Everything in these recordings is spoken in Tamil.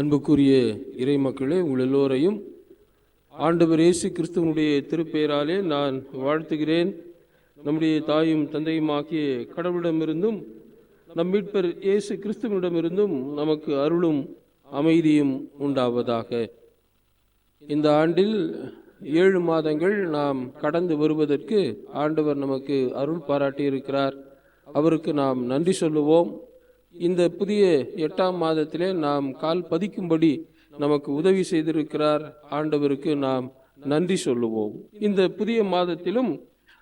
அன்புக்குரிய இறை மக்களே, உங்கள் எல்லோரையும் ஆண்டவர் இயேசு கிறிஸ்துவனுடைய திருப்பெயராலே நான் வாழ்த்துகிறேன். நம்முடைய தாயும் தந்தையுமாகிய கடவுளிடமிருந்தும் நம் மீட்பர் இயேசு கிறிஸ்துவனிடமிருந்தும் நமக்கு அருளும் அமைதியும் உண்டாவதாக. இந்த ஆண்டில் 7 மாதங்கள் நாம் கடந்து வருவதற்கு ஆண்டவர் நமக்கு அருள் பாராட்டியிருக்கிறார். அவருக்கு நாம் நன்றி சொல்லுவோம். இந்த புதிய 8ஆம் மாதத்திலே நாம் கால் பதிக்கும்படி நமக்கு உதவி செய்திருக்கிறார். ஆண்டவருக்கு நாம் நன்றி சொல்லுவோம். இந்த புதிய மாதத்திலும்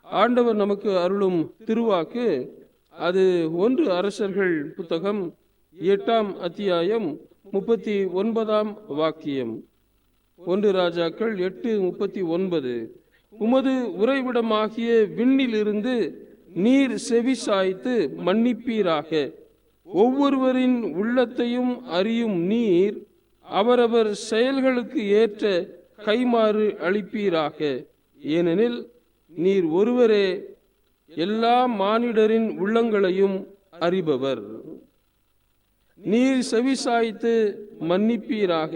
ஆண்டவர் நமக்கு அருளும் திருவாக்கு அது 1 அரசர்கள் புத்தகம் 8ஆம் அத்தியாயம் 39ஆம் வாக்கியம். 1 ராஜாக்கள் 8:39. உமது உறைவிடமாகிய விண்ணிலிருந்து நீர் செவி சாய்த்து மன்னிப்பீராக. ஒவ்வொருவரின் உள்ளத்தையும் அறியும் நீர் அவரவர் செயல்களுக்கு ஏற்ற கைமாறு அளிப்பீராக. ஏனெனில் நீர் ஒருவரே எல்லா மானிடரின் உள்ளங்களையும் அறிபவர். நீர் செவிசாய்த்து மன்னிப்பீராக.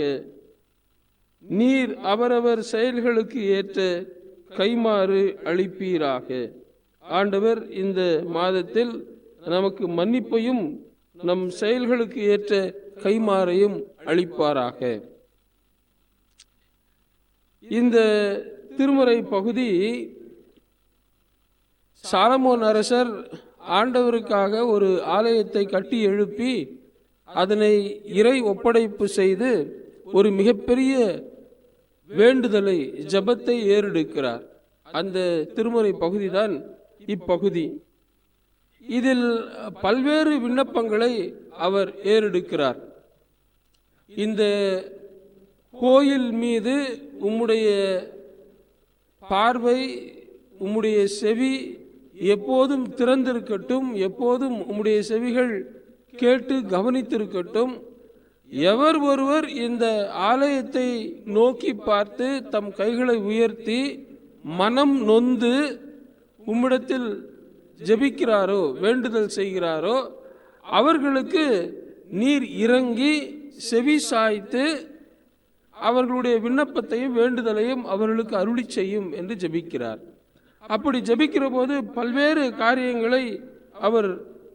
நீர் அவரவர் செயல்களுக்கு ஏற்ற கைமாறு அளிப்பீராக. ஆண்டவர் இந்த மாதத்தில் நமக்கு மன்னிப்பையும் நம் செயல்களுக்கு ஏற்ற கைமாறையும் அளிப்பாராக. இந்த திருமறை பகுதி சாலமோன் அரசர் ஆண்டவருக்காக ஒரு ஆலயத்தை கட்டி எழுப்பி அதனை இறை ஒப்படைப்பு செய்து ஒரு மிகப்பெரிய வேண்டுதலை, ஜெபத்தை ஏறெடுக்கிறார். அந்த திருமறை பகுதிதான் இப்பகுதி. இதில் பல்வேறு விண்ணப்பங்களை அவர் ஏறெடுக்கிறார். இந்த கோயில் மீது உம்முடைய பார்வை, உம்முடைய செவி எப்போதும் திறந்திருக்கட்டும், எப்போதும் உம்முடைய செவிகள் கேட்டு கவனித்திருக்கட்டும். எவர் ஒருவர் இந்த ஆலயத்தை நோக்கி பார்த்து தம் கைகளை உயர்த்தி மனம் நொந்து உம்மிடத்தில் ஜெபிக்கிறாரோ, வேண்டுதல் செய்கிறாரோ, அவர்களுக்கு நீர் இறங்கி செவி சாய்த்து அவர்களுடைய விண்ணப்பத்தையும் வேண்டுதலையும் அவர்களுக்கு அருளி செய்யும் என்று ஜெபிக்கிறார். அப்படி ஜெபிக்கிற போது பல்வேறு காரியங்களை அவர்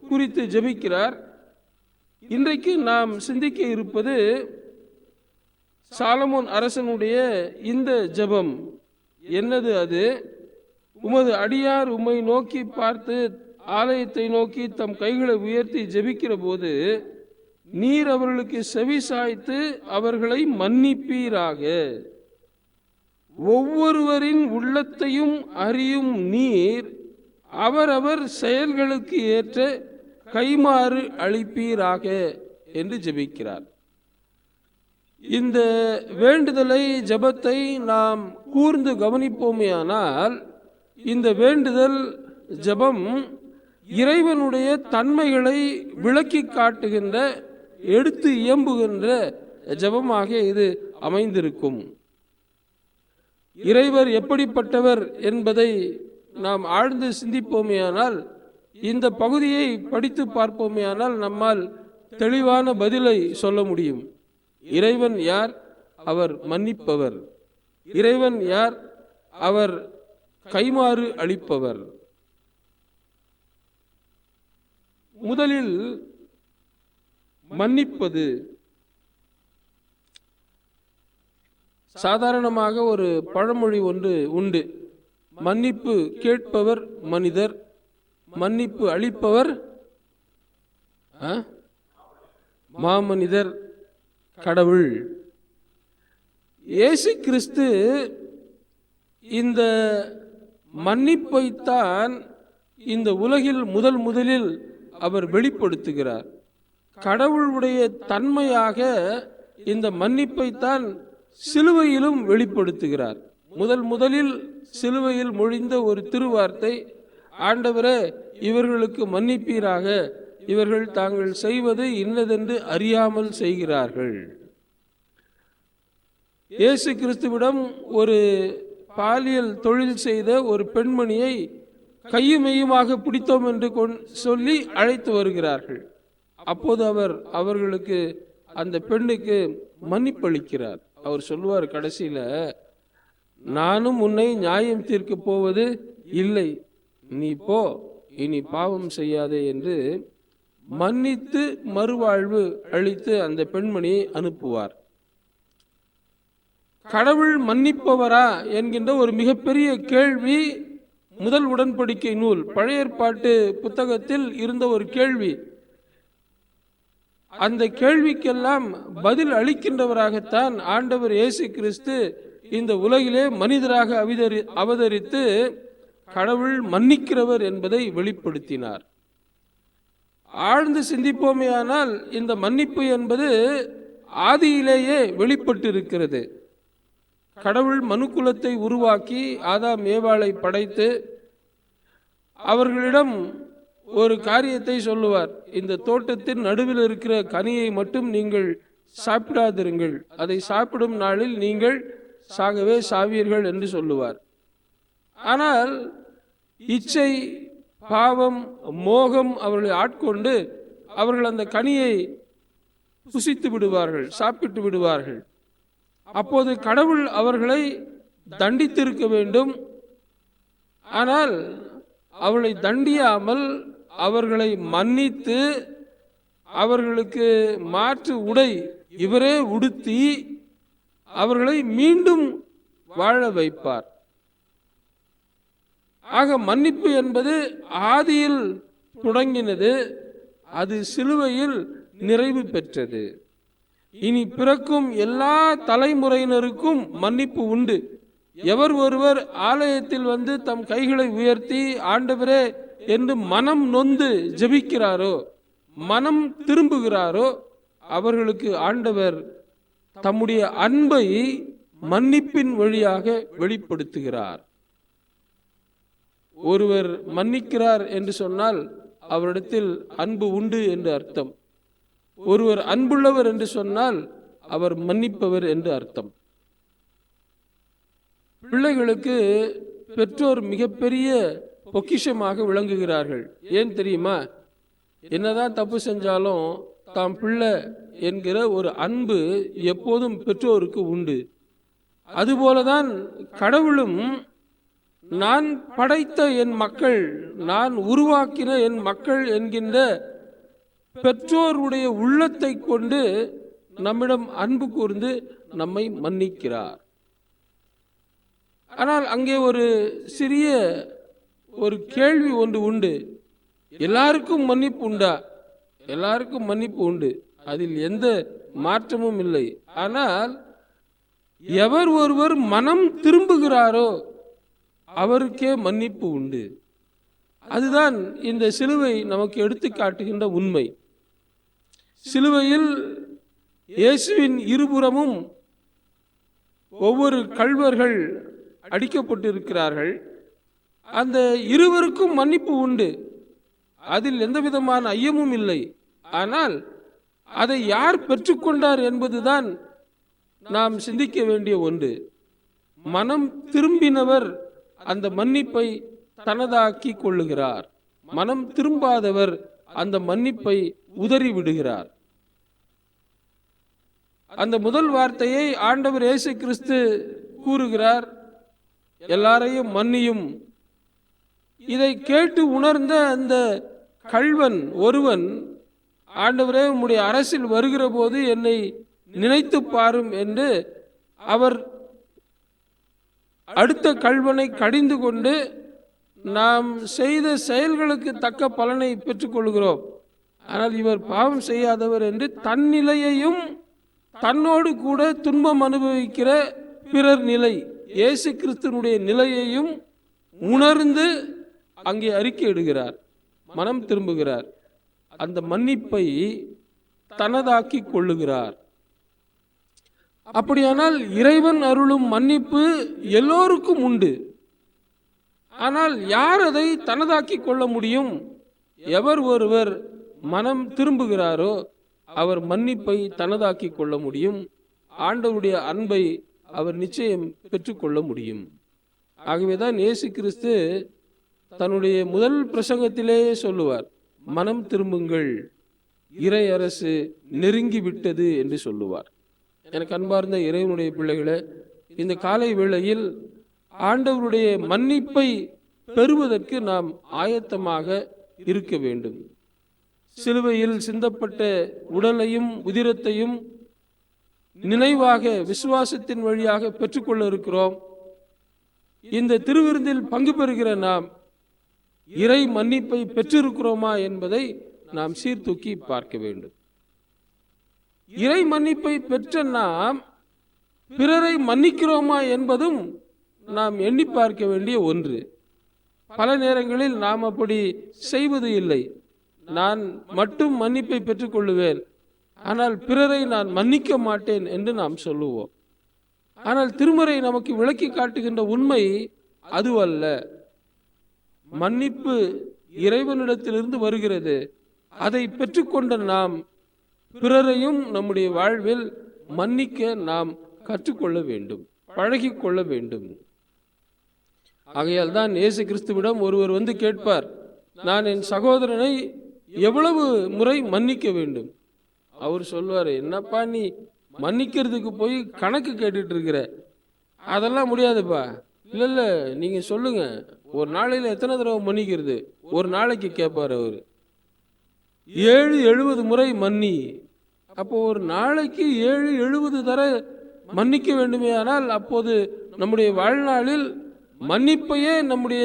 குறித்து ஜெபிக்கிறார். இன்றைக்கு நாம் சிந்திக்க இருப்பது சாலமோன் அரசனுடைய இந்த ஜெபம். என்னது அது? உமது அடியார் உம்மை நோக்கி பார்த்து ஆலயத்தை நோக்கி தம் கைகளை உயர்த்தி ஜெபிக்கிற போது நீர் அவர்களுக்கு செவி சாய்த்து அவர்களை மன்னிப்பீராக. ஒவ்வொருவரின் உள்ளத்தையும் அறியும் நீர் அவரவர் செயல்களுக்கு ஏற்ற கைமாறு அளிப்பீராக என்று ஜெபிக்கிறார். இந்த வேண்டுதலை, ஜெபத்தை நாம் கூர்ந்து கவனிப்போமேயானால் இந்த வேண்டுதல், ஜெபம் இறைவனுடைய தன்மைகளை விளக்கி காட்டுகின்ற, எடுத்து இயம்புகின்ற ஜெபமாக இது அமைந்திருக்கும். இறைவர் எப்படிப்பட்டவர் என்பதை நாம் ஆழ்ந்து சிந்திப்போமேயானால், இந்த பகுதியை படித்து பார்ப்போமேயானால் நம்மால் தெளிவான பதிலை சொல்ல முடியும். இறைவன் யார்? அவர் மன்னிப்பவர். இறைவன் யார்? அவர் கைமாறு அளிப்பவர். முதலில் மன்னிப்பது. சாதாரணமாக ஒரு பழமொழி ஒன்று உண்டு. மன்னிப்பு கேட்பவர் மனிதர், மன்னிப்பு அளிப்பவர் மாமனிதர், கடவுள். இயேசு கிறிஸ்து இந்த மன்னிப்பைத்தான் இந்த உலகில் முதலில் அவர் வெளிப்படுத்துகிறார். கடவுளுடைய தன்மையாக இந்த மன்னிப்பைத்தான் சிலுவையிலும் வெளிப்படுத்துகிறார். முதலில் சிலுவையில் மொழிந்த ஒரு திருவார்த்தை, ஆண்டவரே இவர்களுக்கு மன்னிப்பீராக, இவர்கள் தாங்கள் செய்வது இன்னதென்று அறியாமல் செய்கிறார்கள். இயேசு கிறிஸ்துவிடம் ஒரு பாலியல் தொழில் செய்த ஒரு பெண்மணியை கையுமையுமாக பிடித்தோம் என்று சொல்லி அழைத்து வருகிறார்கள். அப்போது அவர்களுக்கு, அந்த பெண்ணுக்கு மன்னிப்பளிக்கிறார். அவர் சொல்லுவார் கடைசியில, நானும் உன்னை நியாயம் தீர்க்க போவது இல்லை, நீ போ, இனி பாவம் செய்யாதே என்று மன்னித்து மறுவாழ்வு அளித்து அந்த பெண்மணியை அனுப்புவார். கடவுள் மன்னிப்பவரா என்கின்ற ஒரு மிகப்பெரிய கேள்வி முதல் உடன்படிக்கை நூல் பழைய ஏற்பாட்டு புத்தகத்தில் இருந்த ஒரு கேள்வி. அந்த கேள்விக்கெல்லாம் பதில் அளிக்கின்றவராகத்தான் ஆண்டவர் இயேசு கிறிஸ்து இந்த உலகிலே மனிதராக அவதரித்து கடவுள் மன்னிக்கிறவர் என்பதை வெளிப்படுத்தினார். ஆழ்ந்து சிந்திப்போமேயானால் இந்த மன்னிப்பு என்பது ஆதியிலேயே வெளிப்பட்டிருக்கிறது. கடவுள் மனுக்குலத்தை உருவாக்கி ஆதாம் ஏவாளை படைத்து அவர்களிடம் ஒரு காரியத்தை சொல்லுவார். இந்த தோட்டத்தின் நடுவில் இருக்கிற கனியை மட்டும் நீங்கள் சாப்பிடாதிருங்கள், அதை சாப்பிடும் நாளில் நீங்கள் சாகவே சாவீர்கள் என்று சொல்லுவார். ஆனால் இச்சை, பாவம், மோகம் அவர்களை ஆட்கொண்டு அவர்கள் அந்த கனியை புசித்து விடுவார்கள், சாப்பிட்டு விடுவார்கள். அப்போது கடவுள் அவர்களை தண்டித்திருக்க வேண்டும். ஆனால் அவளை தண்டியாமல் அவர்களை மன்னித்து அவர்களுக்கு மாற்று உடை இவரே உடுத்தி அவர்களை மீண்டும் வாழ வைப்பார். ஆக மன்னிப்பு என்பது ஆதியில் தொடங்கினது, அது சிலுவையில் நிறைவு பெற்றது. இனி பிறக்கும் எல்லா தலைமுறையினருக்கும் மன்னிப்பு உண்டு. எவர் ஒருவர் ஆலயத்தில் வந்து தம் கைகளை உயர்த்தி ஆண்டவரே என்று மனம் நொந்து ஜெபிக்கிறாரோ, மனம் திரும்புகிறாரோ, அவர்களுக்கு ஆண்டவர் தம்முடைய அன்பை மன்னிப்பின் வழியாக வெளிப்படுத்துகிறார். ஒருவர் மன்னிக்கிறார் என்று சொன்னால் அவரிடத்தில் அன்பு உண்டு என்று அர்த்தம். ஒருவர் அன்புள்ளவர் என்று சொன்னால் அவர் மன்னிப்பவர் என்று அர்த்தம். பிள்ளைகளுக்கு பெற்றோர் மிகப்பெரிய பொக்கிஷமாக விளங்குகிறார்கள். ஏன் தெரியுமா? என்னதான் தப்பு செஞ்சாலும் தாம் பிள்ளை என்கிற ஒரு அன்பு எப்போதும் பெற்றோருக்கு உண்டு. அதுபோலதான் கடவுளும் நான் படைத்த என் மக்கள், நான் உருவாக்கின என் மக்கள் என்கின்ற பெற்றோருடைய உள்ளத்தை கொண்டு நம்மிடம் அன்பு கூர்ந்து நம்மை மன்னிக்கிறார். ஆனால் அங்கே ஒரு சிறிய ஒரு கேள்வி ஒன்று உண்டு. எல்லாருக்கும் மன்னிப்பு உண்டா? எல்லாருக்கும் மன்னிப்பு உண்டு, அதில் எந்த மாற்றமும் இல்லை. ஆனால் எவர் ஒருவர் மனம் திரும்புகிறாரோ அவருக்கே மன்னிப்பு உண்டு. அதுதான் இந்த சிலுவை நமக்கு எடுத்து காட்டுகின்ற உண்மை. சிலுவையில் இயேசுவின் இருபுறமும் ஒவ்வொரு கள்வர்கள் அடிக்கப்பட்டிருக்கிறார்கள். அந்த இருவருக்கும் மன்னிப்பு உண்டு, அதில் எந்த விதமான ஐயமும் இல்லை. ஆனால் அதை யார் பெற்றுக்கொண்டார் என்பதுதான் நாம் சிந்திக்க வேண்டிய ஒன்று. மனம் திரும்பினவர் அந்த மன்னிப்பை தனதாக்கி கொள்ளுகிறார். மனம் திரும்பாதவர் அந்த மன்னிப்பை உதறி விடுகிறார். அந்த முதல் வார்த்தையை ஆண்டவர் இயேசு கிறிஸ்து கூறுகிறார், எல்லாரையும் மன்னியும். இதை கேட்டு உணர்ந்த அந்த கள்வன் ஒருவன், ஆண்டவரே உம்முடைய அரசில் வருகிற போது என்னை நினைத்து பாரும் என்று அவர் அடுத்த கள்வனை கடிந்து கொண்டு, நாம் செய்த செயல்களுக்கு தக்க பலனை பெற்றுக்கொள்கிறோம், ஆனால் இவர் பாவம் செய்யாதவர் என்று தன் நிலையையும் தன்னோடு கூட துன்பம் அனுபவிக்கிற பிறர் நிலை, இயேசு கிறிஸ்துனுடைய நிலையையும் உணர்ந்து அங்கே அறிக்கையிடுகிறார், மனம் திரும்புகிறார், அந்த மன்னிப்பை தனதாக்கி கொள்ளுகிறார். அப்படியானால் இறைவன் அருளும் மன்னிப்பு எல்லோருக்கும் உண்டு. ஆனால் யார் அதை தனதாக்கி கொள்ள முடியும்? எவர் ஒருவர் மனம் திரும்புகிறாரோ அவர் மன்னிப்பை தனதாக்கி கொள்ள முடியும். ஆண்டவருடைய அன்பை அவர் நிச்சயம் பெற்றுக்கொள்ள முடியும். ஆகவேதான் இயேசு கிறிஸ்து தன்னுடைய முதல் பிரசங்கத்திலேயே சொல்லுவார், மனம் திரும்புங்கள், இறை அரசு நெருங்கி விட்டது என்று சொல்லுவார். எனக்கு அன்பார்ந்த இறைவனுடைய பிள்ளைகளே, இந்த காலை வேளையில் ஆண்டவருடைய மன்னிப்பை பெறுவதற்கு நாம் ஆயத்தமாக இருக்க வேண்டும். சிலுவையில் சிந்தப்பட்ட உடலையும் உதிரத்தையும் நினைவாக விசுவாசத்தின் வழியாக பெற்றுக்கொள்ள இருக்கிறோம். இந்த திருவிருந்தில் பங்கு பெறுகிற நாம் இறை மன்னிப்பை பெற்றிருக்கிறோமா என்பதை நாம் சீர்தூக்கி பார்க்க வேண்டும். இறை மன்னிப்பை பெற்ற நாம் பிறரை மன்னிக்கிறோமா என்பதும் நாம் எண்ணி பார்க்க வேண்டிய ஒன்று. பல நேரங்களில் நாம் அப்படி செய்வது இல்லை. நான் மட்டும் மன்னிப்பை பெற்றுக்கொள்ளுவேன், ஆனால் பிறரை நான் மன்னிக்க மாட்டேன் என்று நாம் சொல்லுவோம். ஆனால் திருமறை நமக்கு விளக்கி காட்டுகின்ற உண்மை அதுவல்ல. மன்னிப்பு இறைவனிடத்திலிருந்து வருகிறது. அதை பெற்றுக்கொண்ட நாம் பிறரையும் நம்முடைய வாழ்வில் மன்னிக்க நாம் கற்றுக்கொள்ள வேண்டும், பழகிக்கொள்ள வேண்டும். ஆகையால் தான் இயேசு கிறிஸ்துவிடம் ஒருவர் வந்து கேட்பார், நான் என் சகோதரனை எவ்வளவு முறை மன்னிக்க வேண்டும்? அவர் சொல்வார், என்னப்பா நீ மன்னிக்கிறதுக்கு போய் கணக்கு கேட்டுட்டு இருக்கிற, அதெல்லாம் முடியாதுப்பா. இல்லை இல்லை, நீங்கள் சொல்லுங்க, ஒரு நாளையில் எத்தனை தடவை மன்னிக்கிறது? ஒரு நாளைக்கு கேட்பார் அவர். 70 முறை மன்னி. அப்போ ஒரு நாளைக்கு 70 தர மன்னிக்க வேண்டுமே. ஆனால் அப்போது நம்முடைய வாழ்நாளில் மன்னிப்பையே நம்முடைய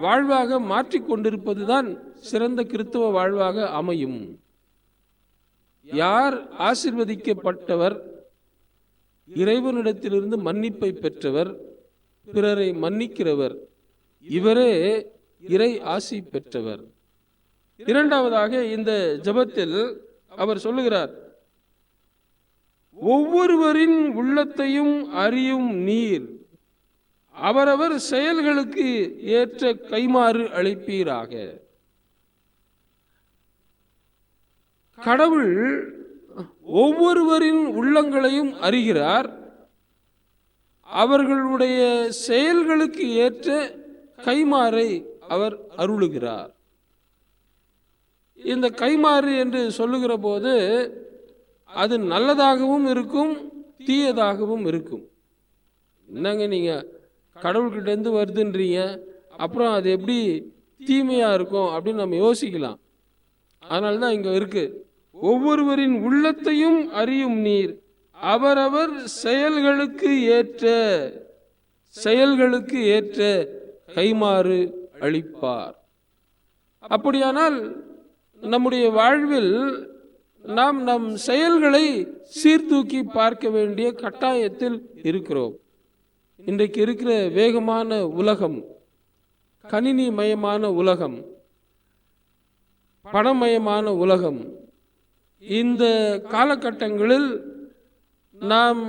வாழ்வாக மாற்றிக்கொண்டிருப்பதுதான் சிறந்த கிறிஸ்தவ வாழ்வாக அமையும். யார் ஆசீர்வதிக்கப்பட்டவர்? இறைவனிடத்திலிருந்து மன்னிப்பை பெற்றவர், பிறரை மன்னிக்கிறவர். இவரே இறை ஆசி பெற்றவர். இரண்டாவதாக இந்த ஜெபத்தில் அவர் சொல்லுகிறார், ஒவ்வொருவரின் உள்ளத்தையும் அறியும் நீர், அவரவர் செயல்களுக்கு ஏற்ற கைமாறு அளிப்பீராக. கடவுள் ஒவ்வொருவரின் உள்ளங்களையும் அறிகிறார், அவர்களுடைய செயல்களுக்கு ஏற்ற கைமாறை அவர் அருளுகிறார். இந்த கைமாறு என்று சொல்லுகிற போது அது நல்லதாகவும் இருக்கும், தீயதாகவும் இருக்கும். என்னங்க நீங்க கடவுள்கிட்டேருந்து வருதுன்றீங்க, அப்புறம் அது எப்படி தீமையா இருக்கும் அப்படின்னு நம்ம யோசிக்கலாம். அதனால தான் இங்க இருக்கு, ஒவ்வொருவரின் உள்ளத்தையும் அறியும் நீர், அவரவர் செயல்களுக்கு ஏற்ற கைமாறு அளிப்பார். அப்படியானால் நம்முடைய வாழ்வில் நாம் நம் செயல்களை சீர்தூக்கி பார்க்க வேண்டிய கட்டாயத்தில் இருக்கிறோம். இன்றைக்கு இருக்கிற வேகமான உலகம், கணினி மயமான உலகம், பணமயமான உலகம், இந்த காலகட்டங்களில் நாம்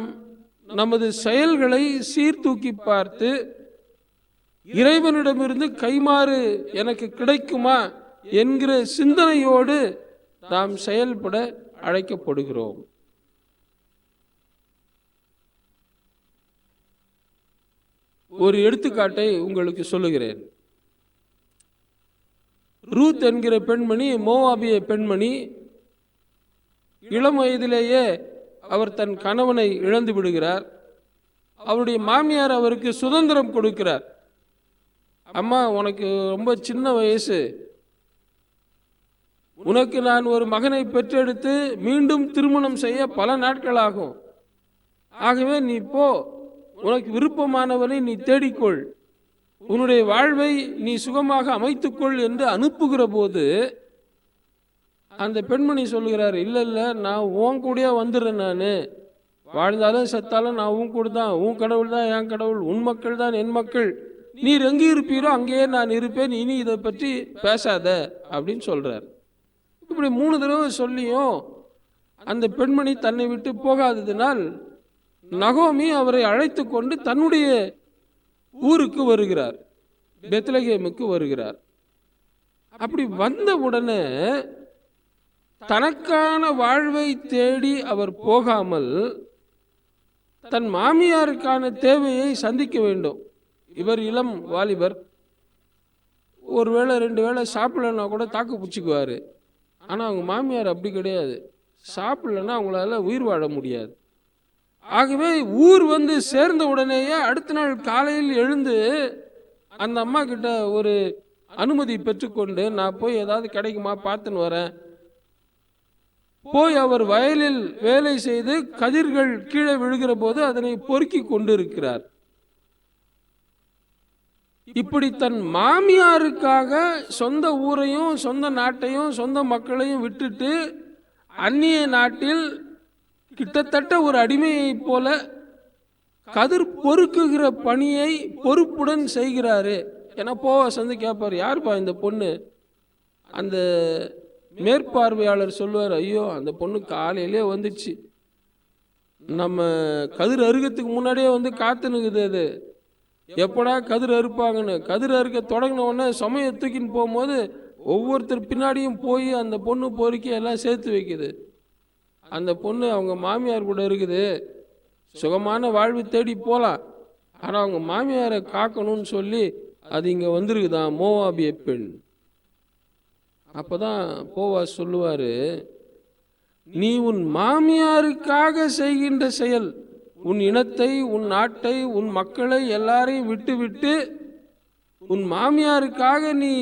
நமது செயல்களை சீர்தூக்கி பார்த்து இறைவனிடமிருந்து கைமாறு எனக்கு கிடைக்குமா என்கிற சிந்தனையோடு நாம் செயல்பட அழைக்கப்படுகிறோம். ஒரு எடுத்துக்காட்டை உங்களுக்கு சொல்லுகிறேன். ரூத் என்கிற பெண்மணி, மோவாபிய பெண்மணி, இளம் வயதிலேயே அவர் தன் கணவனை இழந்து விடுகிறார். அவருடைய மாமியார் அவருக்கு சுதந்திரம் கொடுக்கிறார். அம்மா, உனக்கு ரொம்ப சின்ன வயசு, உனக்கு நான் ஒரு மகனை பெற்றெடுத்து மீண்டும் திருமணம் செய்ய பல நாட்கள் ஆகும். ஆகவே நீ போ, உனக்கு விருப்பமானவனை நீ தேடிக்கொள், உன்னுடைய வாழ்வை நீ சுகமாக அமைத்துக்கொள் என்று அனுப்புகிற போது அந்த பெண்மணி சொல்லுகிறார், இல்லை இல்லை, நான் உன் கூடயே வந்துடுறேன், நான் வாழ்ந்தாலும் செத்தாலும் நான் உன் கூட தான், உன் கடவுள் தான் என் கடவுள், உன் மக்கள் தான் என் மக்கள், நீர் எங்கே இருப்பீரோ அங்கேயே நான் இருப்பேன், இனி இதை பற்றி பேசாத அப்படின்னு சொல்றார். இப்படி 3 தடவை சொல்லியும் அந்த பெண்மணி தன்னை விட்டு போகாததினால் நகோமி அவரை அழைத்து கொண்டு தன்னுடைய ஊருக்கு வருகிறார், பெத்லகேமுக்கு வருகிறார். அப்படி வந்த உடனே தனக்கான வாழ்வை தேடி அவர் போகாமல் தன் மாமியாருக்கான தேவையை சந்திக்க வேண்டும். இவர் இளம் வாலிபர், ஒரு வேளை 2 வேளை சாப்பிடலன்னா கூட தாக்கு பிடிச்சிக்குவார். ஆனால் அவங்க மாமியார் அப்படி கிடையாது, சாப்பிடலன்னா அவங்களால உயிர் வாழ முடியாது. ஆகவே ஊர் வந்து சேர்ந்த உடனேயே அடுத்த நாள் காலையில் எழுந்து அந்த அம்மா கிட்ட ஒரு அனுமதி பெற்றுக்கொண்டு, நான் போய் ஏதாவது கிடைக்குமா பார்த்துன்னு வரேன். போய் அவர் வயலில் வேலை செய்து கதிர்கள் கீழே விழுகிற போது அதனை பொறுக்கி கொண்டு இருக்கிறார். இப்படி தன் மாமியாருக்காக சொந்த ஊரையும் சொந்த நாட்டையும் சொந்த மக்களையும் விட்டுட்டு அந்நிய நாட்டில் கிட்டத்தட்ட ஒரு அடிமையை போல கதிர் பொறுக்குகிற பணியை பொறுப்புடன் செய்கிறாரு. ஏன்னா போவாஸ் வந்து கேட்பார், யாருப்பா இந்த பொண்ணு? அந்த மேற்பார்வையாளர் சொல்லுவார், ஐயோ அந்த பொண்ணு காலையிலே வந்துச்சு, நம்ம கதிர் அறுக்கிறதுக்கு முன்னாடியே வந்து காத்துனுக்குது, அது எப்படா கதிர் அறுப்பாங்கன்னு. கதிர் அறுக்க தொடங்கின உடனே சமய தூக்கின்னு போகும்போது ஒவ்வொருத்தர் பின்னாடியும் போய் அந்த பொண்ணு பொறுக்கி எல்லாம் சேர்த்து வைக்குது. அந்த பொண்ணு அவங்க மாமியார் கூட இருக்குது, சுகமான வாழ்வு தேடி போகலாம், ஆனால் அவங்க மாமியாரை காக்கணும்னு சொல்லி அது இங்கே வந்திருக்குதான், மோவாபிய பெண். அப்போதான் போவாஸ் சொல்லுவார், நீ உன் மாமியாருக்காக செய்கின்ற செயல், உன் இனத்தை உன் நாட்டை உன் மக்களை எல்லாரையும் விட்டு விட்டு உன் மாமியாருக்காக நீ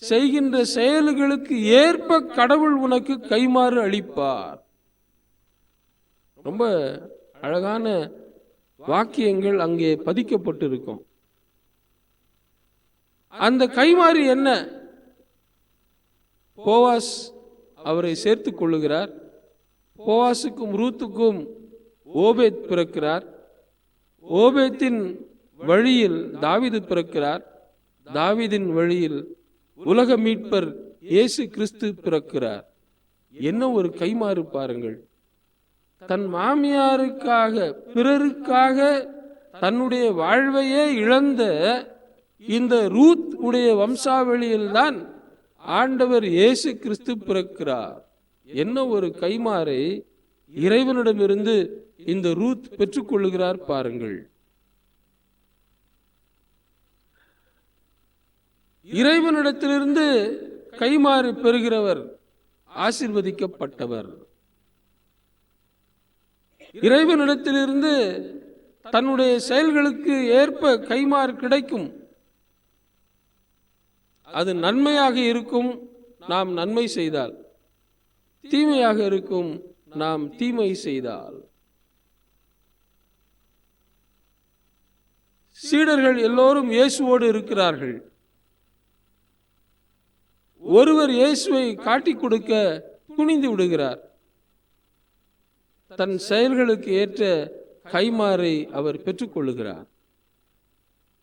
செய்கின்ற செயல்களுக்கு ஏற்ப கடவுள் உனக்கு கைமாறு அளிப்பார். ரொம்ப அழகான வாக்கியங்கள் அங்கே பதிக்கப்பட்டிருக்கும். அந்த கைமாறு என்ன? போவாஸ் அவரை சேர்த்து கொள்ளுகிறார். போவாசுக்கும் ரூத்துக்கும் ஓபேத் பிறக்கிறார். ஓபேத்தின் வழியில் தாவீது பிறக்கிறார். தாவீதின் வழியில் உலக மீட்பர் இயேசு கிறிஸ்து பிறக்கிறார். என்ன ஒரு கைமாறு பாருங்கள்! தன் மாமியாருக்காக பிறருக்காக தன்னுடைய வாழ்வையே இழந்த இந்த ரூத் உடைய வம்சாவளியில்தான் ஆண்டவர் இயேசு கிறிஸ்து பிறக்கிறார். என்ன ஒரு கைமாறை இறைவனிடமிருந்து இந்த ரூத் பெற்றுக்கொள்ளுகிறார் பாருங்கள். இறைவனிடத்திலிருந்து கைமாறு பெறுகிறவர் ஆசீர்வதிக்கப்பட்டவர். இறைவனிடத்திலிருந்து தன்னுடைய செயல்களுக்கு ஏற்ப கைமாறு கிடைக்கும். அது நன்மையாக இருக்கும் நாம் நன்மை செய்தால், தீமையாக இருக்கும் நாம் தீமை செய்தால். சீடர்கள் எல்லோரும் இயேசுவோடு இருக்கிறார்கள். ஒருவர் இயேசுவை காட்டிக் கொடுக்க துணிந்து விடுகிறார். தன் செயல்களுக்கு ஏற்ற கைமாறை அவர் பெற்றுக்கொள்ளுகிறார்.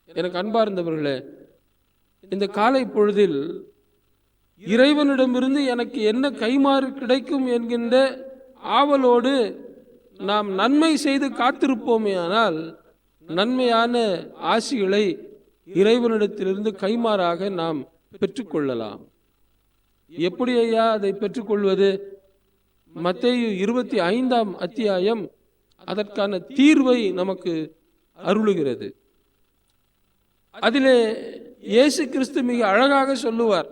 எனக்கு அன்பார்ந்தவர்களே, இந்த காலை பொழுதில் இறைவனிடமிருந்து எனக்கு என்ன கைமாறு கிடைக்கும் என்கின்ற ஆவலோடு நாம் நன்மை செய்து காத்திருப்போமே, ஆனால் நன்மையான ஆசிகளை இறைவனிடத்திலிருந்து கைமாறாக நாம் பெற்றுக்கொள்ளலாம். எப்படி ஐயா அதை பெற்றுக்கொள்வது? மத்தேயு 25ஆம் அத்தியாயம் அதற்கான தீர்வை நமக்கு அருளுகிறது. அதிலே இயேசு கிறிஸ்து மிக அழகாக சொல்லுவார்,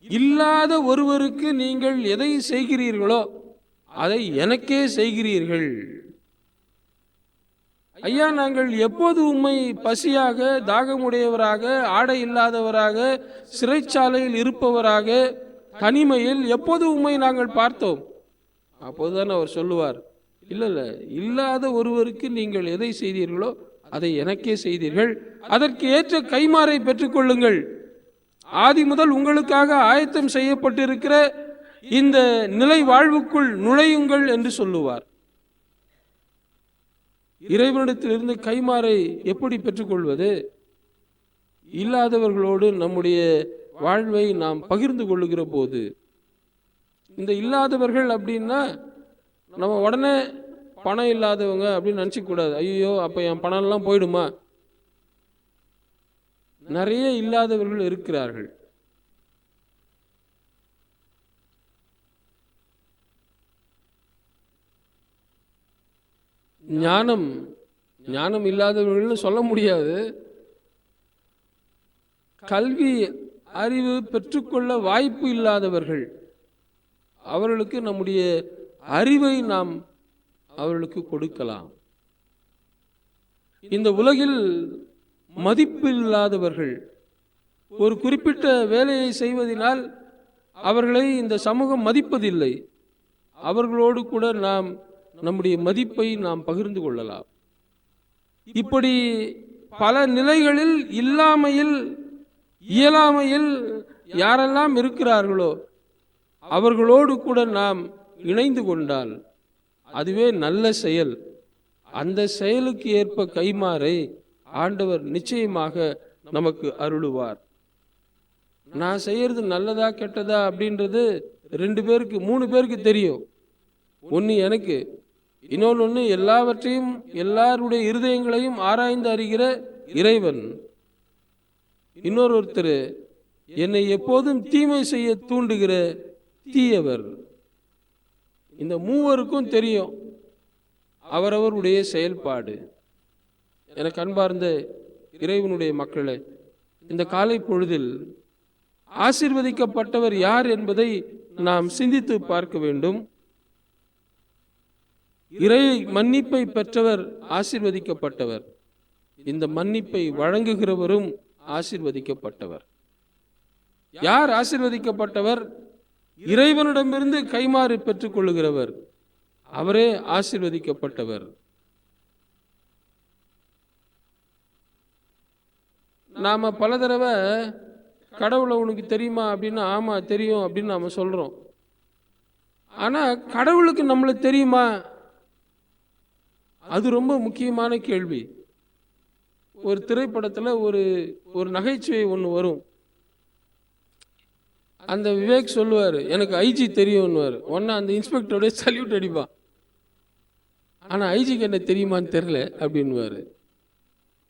இல்லாத ஒருவருக்கு நீங்கள் எதை செய்கிறீர்களோ அதை எனக்கே செய்கிறீர்கள். ஐயா, நாங்கள் எப்போது உம்மை பசியாக, தாகமுடையவராக, ஆடை இல்லாதவராக, சிறைச்சாலையில் இருப்பவராக, தனிமையில் எப்போது உம்மை நாங்கள் பார்த்தோம்? அப்போதுதான் அவர் சொல்லுவார், இல்லை, இல்லாத ஒருவருக்கு நீங்கள் எதை செய்தீர்களோ அதை எனக்கே செய்தீர்கள். அதற்கு ஏற்ற கைமாறை பெற்றுக்கொள்ளுங்கள். ஆதி முதல் உங்களுக்காக ஆயத்தம் செய்யப்பட்டிருக்கிற இந்த நிலை வாழ்வுக்குள் நுழையுங்கள் என்று சொல்லுவார். இறைவனிடத்திலிருந்து கைமாறை எப்படி பெற்றுக்கொள்வது? இல்லாதவர்களோடு நம்முடைய வாழ்வை நாம் பகிர்ந்து கொள்ளுகிற போது. இந்த இல்லாதவர்கள் அப்படின்னா நம்ம உடனே பணம் இல்லாதவங்க அப்படின்னு நினச்சிக்க கூடாது. ஐயோ அப்போ என் பணம்லாம் போயிடுமா? நிறைய இல்லாதவர்கள் இருக்கிறார்கள். ஞானம் இல்லாதவர்கள்னு சொல்ல முடியாது. கல்வி அறிவு பெற்றுக்கொள்ள வாய்ப்பு இல்லாதவர்கள், அவர்களுக்கு நம்முடைய அறிவை நாம் அவர்களுக்கு கொடுக்கலாம். இந்த உலகில் மதிப்பில்லாதவர்கள் ஒரு குறிப்பிட்ட வேலையை செய்வதனால் அவர்களை இந்த சமூகம் மதிப்பதில்லை. அவர்களோடு கூட நாம் நம்முடைய மதிப்பை நாம் பகிர்ந்து கொள்ளலாம். இப்படி பல நிலைகளில் இல்லாமையில் இயலாமையில் யாரெல்லாம் இருக்கிறார்களோ அவர்களோடு கூட நாம் இணைந்து கொண்டால் அதுவே நல்ல செயல். அந்த செயலுக்கு ஏற்ப கைமாறை ஆண்டவர் நிச்சயமாக நமக்கு அருளுவார். நான் செய்யறது நல்லதா கெட்டதா அப்படின்றது 2 பேருக்கு 3 பேருக்கு தெரியும். ஒன்று எனக்கு, இன்னொன்று எல்லாவற்றையும் எல்லாருடைய இருதயங்களையும் ஆராய்ந்து அறிகிற இறைவன். இன்னொருத்தர் என்னை எப்போதும் தீமை செய்ய தூண்டுகிற தீயவர். இந்த மூவருக்கும் தெரியும் அவரவருடைய செயல்பாடு. எனக்கு அன்பார்ந்த இறைவனுடைய மக்களே, இந்த காலை பொழுதில் ஆசீர்வதிக்கப்பட்டவர் யார் என்பதை நாம் சிந்தித்து பார்க்க வேண்டும். இறை மன்னிப்பை பெற்றவர் ஆசீர்வதிக்கப்பட்டவர். இந்த மன்னிப்பை வழங்குகிறவரும் ஆசீர்வதிக்கப்பட்டவர். யார் ஆசீர்வதிக்கப்பட்டவர்? இறைவனிடமிருந்து கைமாறு பெற்றுக் கொள்ளுகிறவர். அவரே ஆசீர்வதிக்கப்பட்டவர். நாம பல தடவை கடவுளை உனக்கு தெரியுமா அப்படின்னா ஆமா தெரியும் அப்படின்னு நாம சொல்றோம். ஆனா கடவுளுக்கு நம்மளை தெரியுமா? அது ரொம்ப முக்கியமான கேள்வி. ஒரு திரைப்படத்துல ஒரு நகைச்சுவை ஒன்று வரும். அந்த விவேக் சொல்லுவார், எனக்கு ஐஜி தெரியும்னுவார். ஒன்னா அந்த இன்ஸ்பெக்டரோட சல்யூட் அடிப்பான். ஆனா ஐஜிக்கு என்ன தெரியுமான்னு தெரியல அப்படின்வாரு.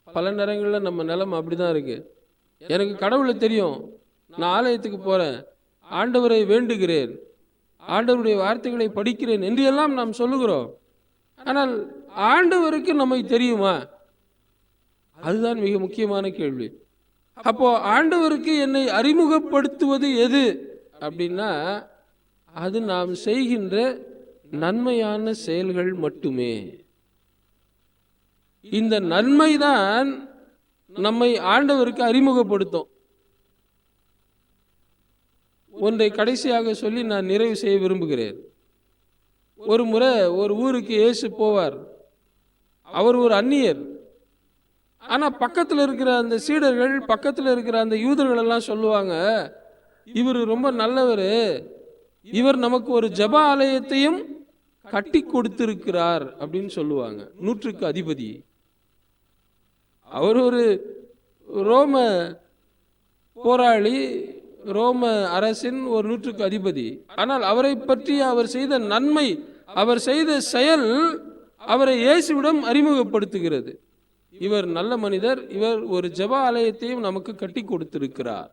பல நேரங்களில் நம்ம நிலைமை அப்படிதான் இருக்கு. எனக்கு கடவுளை தெரியும், நான் ஆலயத்துக்கு போறேன், ஆண்டவரை வேண்டுகிறேன், ஆண்டவருடைய வார்த்தைகளை படிக்கிறேன் என்று எல்லாம் நாம் சொல்லுகிறோம். ஆனால் ஆண்டவருக்கு நம்மை தெரியுமா? அதுதான் மிக முக்கியமான கேள்வி. அப்போ ஆண்டவருக்கு என்னை அறிமுகப்படுத்துவது எது அப்படின்னா அது நாம் செய்கின்ற நன்மையான செயல்கள் மட்டுமே. இந்த நன்மைதான் நம்மை ஆண்டவருக்கு அறிமுகப்படுத்தும். ஒன்றை கடைசியாக சொல்லி நான் நிறைவு செய்ய விரும்புகிறேன். ஒரு முறை ஒரு ஊருக்கு இயேசு போவார். அவர் ஒரு அந்நியர். ஆனா பக்கத்தில் இருக்கிற அந்த சீடர்கள், பக்கத்தில் இருக்கிற அந்த யூதர்கள் எல்லாம் சொல்லுவாங்க, இவர் ரொம்ப நல்லவர், இவர் நமக்கு ஒரு ஜெப ஆலயத்தையும் கட்டி கொடுத்திருக்கிறார் அப்படின்னு சொல்லுவாங்க. 100க்கு அதிபதி. அவர் ஒரு ரோம போராளி, ரோம அரசின் ஒரு 100க்கு அதிபதி. ஆனால் அவரை பற்றி அவர் செய்த நன்மை, அவர் செய்த செயல் அவரை இயேசுவிடம் அறிமுகப்படுத்துகிறது. இவர் நல்ல மனிதர், இவர் ஒரு ஜெப ஆலயத்தையும் நமக்கு கட்டி கொடுத்திருக்கிறார்.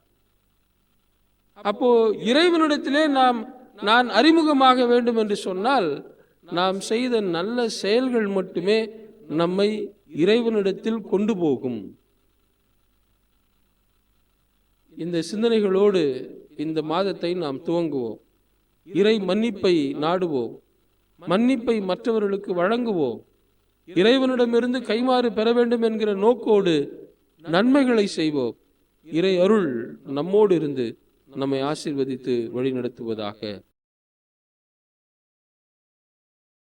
அப்போ இறைவனிடத்திலே நான் அறிமுகமாக வேண்டும் என்று சொன்னால் நாம் செய்த நல்ல செயல்கள் மட்டுமே நம்மை இறைவனிடத்தில் கொண்டு போகும். இந்த சிந்தனைகளோடு இந்த மாதத்தை நாம் துவங்குவோம். இறை மன்னிப்பை நாடுவோம், மன்னிப்பை மற்றவர்களுக்கு வழங்குவோம், இறைவனிடமிருந்து கைமாறு பெற வேண்டும் என்கிற நோக்கோடு நன்மைகளை செய்வோம். இறை அருள் நம்மோடு இருந்து நம்மை ஆசீர்வதித்து வழி நடத்துவதாக.